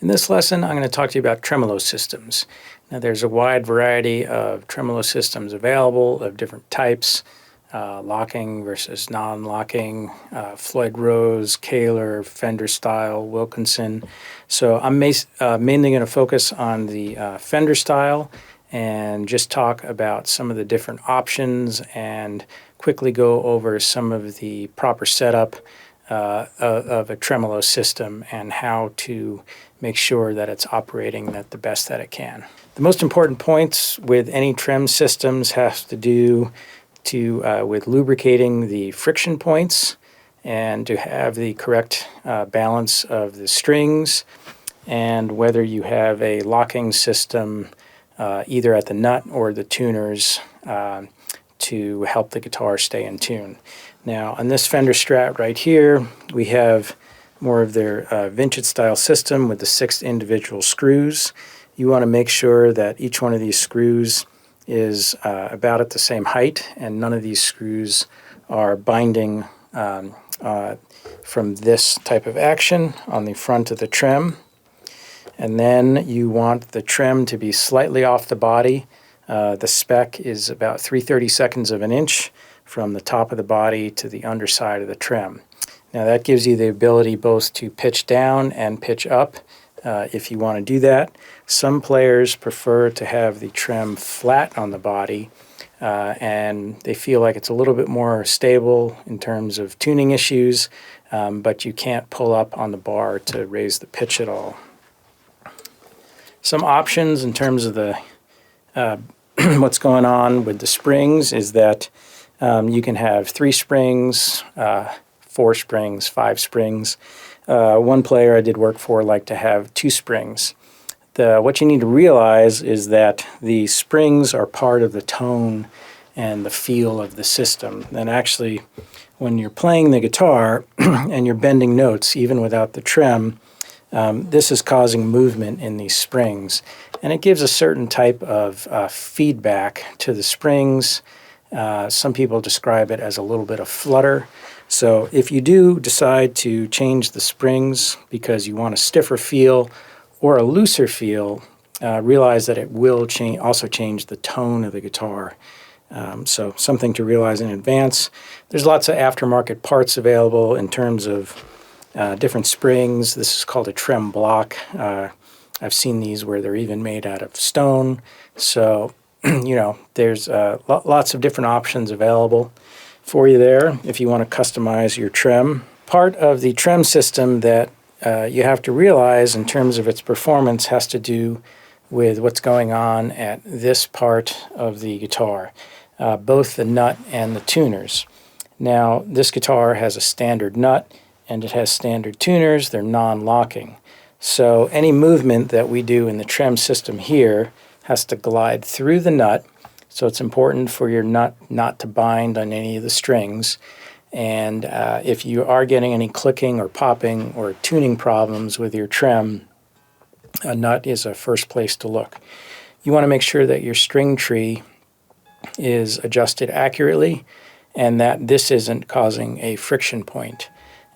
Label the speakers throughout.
Speaker 1: In this lesson, I'm going to talk to you about tremolo systems. Now, there's a wide variety of tremolo systems available of different types, locking versus non-locking, Floyd Rose, Kaler, Fender style, Wilkinson. So I'm mainly going to focus on the Fender style and just talk about some of the different options and quickly go over some of the proper setup of a tremolo system and how to make sure that it's operating at the best that it can. The most important points with any trem systems has to do with lubricating the friction points and to have the correct balance of the strings, and whether you have a locking system either at the nut or the tuners to help the guitar stay in tune. Now, on this Fender Strat right here, we have more of their vintage style system with the 6 individual screws. You want to make sure that each one of these screws is about at the same height, and none of these screws are binding from this type of action on the front of the trem. And then you want the trem to be slightly off the body. The spec is about 3/32 of an inch from the top of the body to the underside of the trem. Now that gives you the ability both to pitch down and pitch up if you want to do that. Some players prefer to have the trem flat on the body and they feel like it's a little bit more stable in terms of tuning issues, but you can't pull up on the bar to raise the pitch at all. Some options in terms of the what's going on with the springs is that you can have 3 springs, 4 springs, 5 springs. One player I did work for liked to have 2 springs. What you need to realize is that the springs are part of the tone and the feel of the system. And actually, when you're playing the guitar and you're bending notes, even without the trem, this is causing movement in these springs. And it gives a certain type of feedback to the springs. Some people describe it as a little bit of flutter. So if you do decide to change the springs because you want a stiffer feel or a looser feel, realize that it will also change the tone of the guitar. So something to realize in advance. There's lots of aftermarket parts available in terms of different springs. This is called a trem block. I've seen these where they're even made out of stone. So, there's lots of different options available for you there if you want to customize your trem. Part of the trem system that you have to realize in terms of its performance has to do with what's going on at this part of the guitar, both the nut and the tuners. Now, this guitar has a standard nut and it has standard tuners. They're non-locking. So any movement that we do in the trem system here has to glide through the nut. So it's important for your nut not to bind on any of the strings. And if you are getting any clicking or popping or tuning problems with your trem, a nut is a first place to look. You want to make sure that your string tree is adjusted accurately and that this isn't causing a friction point.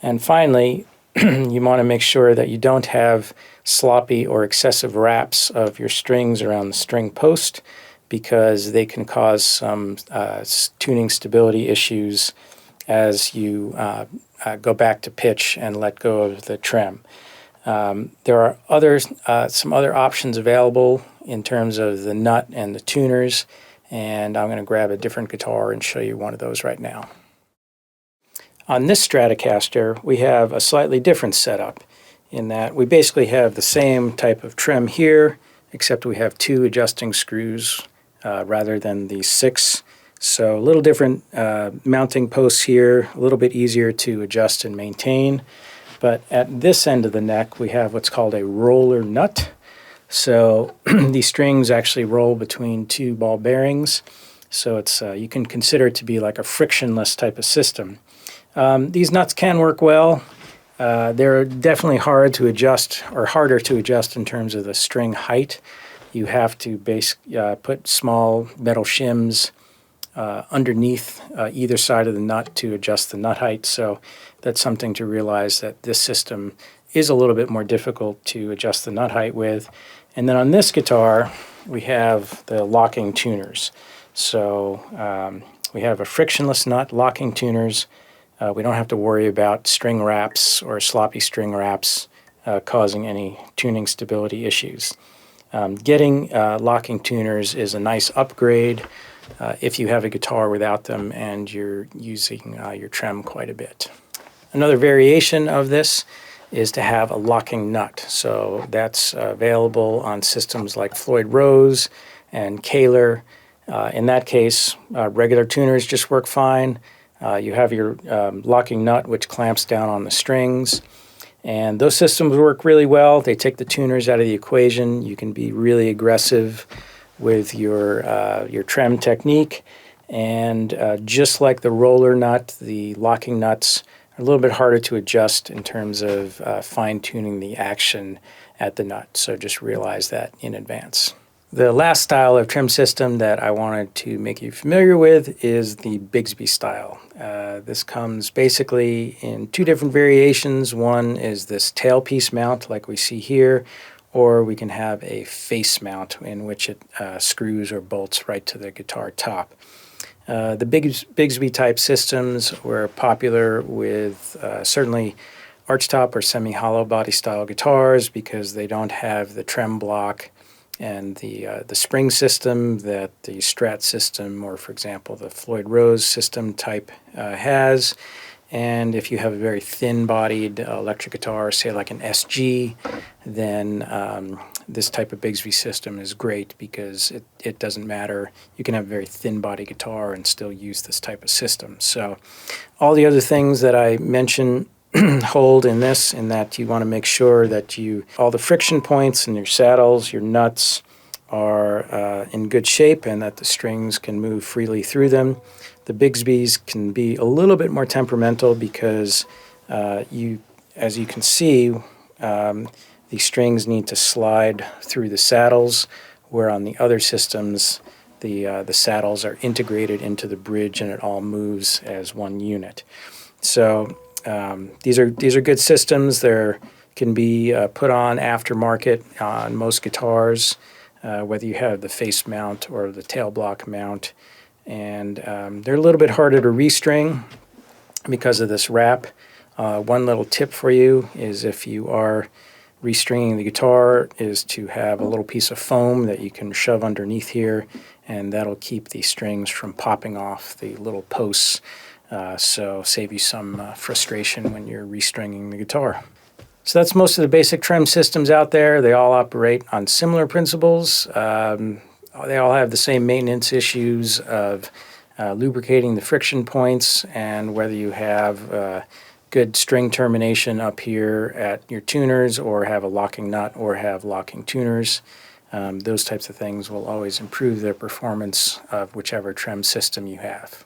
Speaker 1: And finally, you want to make sure that you don't have sloppy or excessive wraps of your strings around the string post, because they can cause some tuning stability issues as you go back to pitch and let go of the trem. There are some other options available in terms of the nut and the tuners, and I'm going to grab a different guitar and show you one of those right now. On this Stratocaster, we have a slightly different setup in that we basically have the same type of trem here, except we have 2 adjusting screws rather than the 6. So a little different mounting posts here, a little bit easier to adjust and maintain. But at this end of the neck, we have what's called a roller nut. So these strings actually roll between 2 ball bearings. So it's you can consider it to be like a frictionless type of system. These nuts can work well. They're definitely hard to adjust, or harder to adjust in terms of the string height. You have to put small metal shims underneath either side of the nut to adjust the nut height. So that's something to realize, that this system is a little bit more difficult to adjust the nut height with. And then on this guitar, we have the locking tuners. So we have a frictionless nut locking tuners. We don't have to worry about string wraps or sloppy string wraps causing any tuning stability issues. Getting locking tuners is a nice upgrade if you have a guitar without them and you're using your trem quite a bit. Another variation of this is to have a locking nut. So that's available on systems like Floyd Rose and Kahler. In that case, regular tuners just work fine. You have your locking nut, which clamps down on the strings. And those systems work really well. They take the tuners out of the equation. You can be really aggressive with your trem technique. And just like the roller nut, the locking nuts are a little bit harder to adjust in terms of fine-tuning the action at the nut. So just realize that in advance. The last style of trem system that I wanted to make you familiar with is the Bigsby style. This comes basically in two different variations. One is this tailpiece mount like we see here, or we can have a face mount in which it screws or bolts right to the guitar top. The Bigsby type systems were popular with certainly archtop or semi-hollow body style guitars because they don't have the trem block and the spring system that the Strat system, or for example the Floyd Rose system type has. And if you have a very thin-bodied electric guitar, say like an SG, then this type of Bigsby system is great because it doesn't matter. You can have a very thin-body guitar and still use this type of system. So all the other things that I mentioned hold in this, in that you want to make sure that all the friction points in your saddles, your nuts, are in good shape and that the strings can move freely through them. The Bigsbys can be a little bit more temperamental because as you can see, the strings need to slide through the saddles, where on the other systems, the saddles are integrated into the bridge and it all moves as one unit. So these are good systems. They can be put on aftermarket on most guitars, whether you have the face mount or the tail block mount. And they're a little bit harder to restring because of this wrap. One little tip for you is, if you are restringing the guitar, is to have a little piece of foam that you can shove underneath here, and that'll keep the strings from popping off the little posts. So save you some frustration when you're restringing the guitar. So that's most of the basic trem systems out there. They all operate on similar principles. They all have the same maintenance issues of lubricating the friction points, and whether you have good string termination up here at your tuners, or have a locking nut, or have locking tuners. Those types of things will always improve the performance of whichever trem system you have.